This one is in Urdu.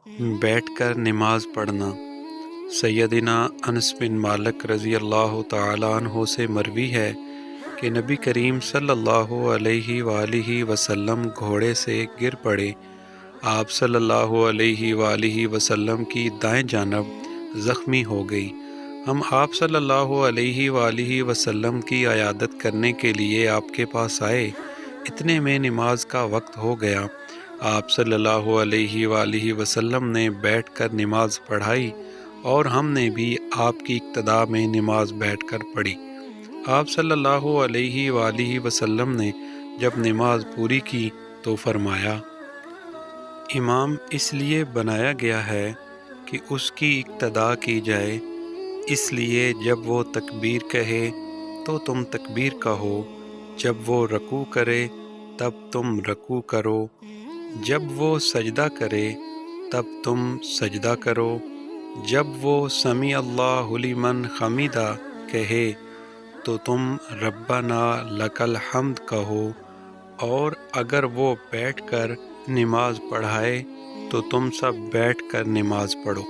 بیٹھ کر نماز پڑھنا۔ سیدنا انس بن مالک رضی اللہ تعالیٰ عنہ سے مروی ہے کہ نبی کریم صلی اللہ علیہ وآلہ وسلم گھوڑے سے گر پڑے۔ آپ صلی اللہ علیہ وآلہ وسلم کی دائیں جانب زخمی ہو گئی۔ ہم آپ صلی اللہ علیہ وآلہ وسلم کی عیادت کرنے کے لیے آپ کے پاس آئے، اتنے میں نماز کا وقت ہو گیا۔ آپ صلی اللہ علیہ وآلہ وسلم نے بیٹھ کر نماز پڑھائی اور ہم نے بھی آپ کی اقتداء میں نماز بیٹھ کر پڑھی۔ آپ صلی اللہ علیہ وآلہ وسلم نے جب نماز پوری کی تو فرمایا، امام اس لیے بنایا گیا ہے کہ اس کی اقتداء کی جائے، اس لیے جب وہ تکبیر کہے تو تم تکبیر کہو، جب وہ رکوع کرے تب تم رکوع کرو، جب وہ سجدہ کرے تب تم سجدہ کرو، جب وہ سمیع اللہ لمن حمیدہ کہے تو تم ربنا لک الحمد کہو، اور اگر وہ بیٹھ کر نماز پڑھائے تو تم سب بیٹھ کر نماز پڑھو۔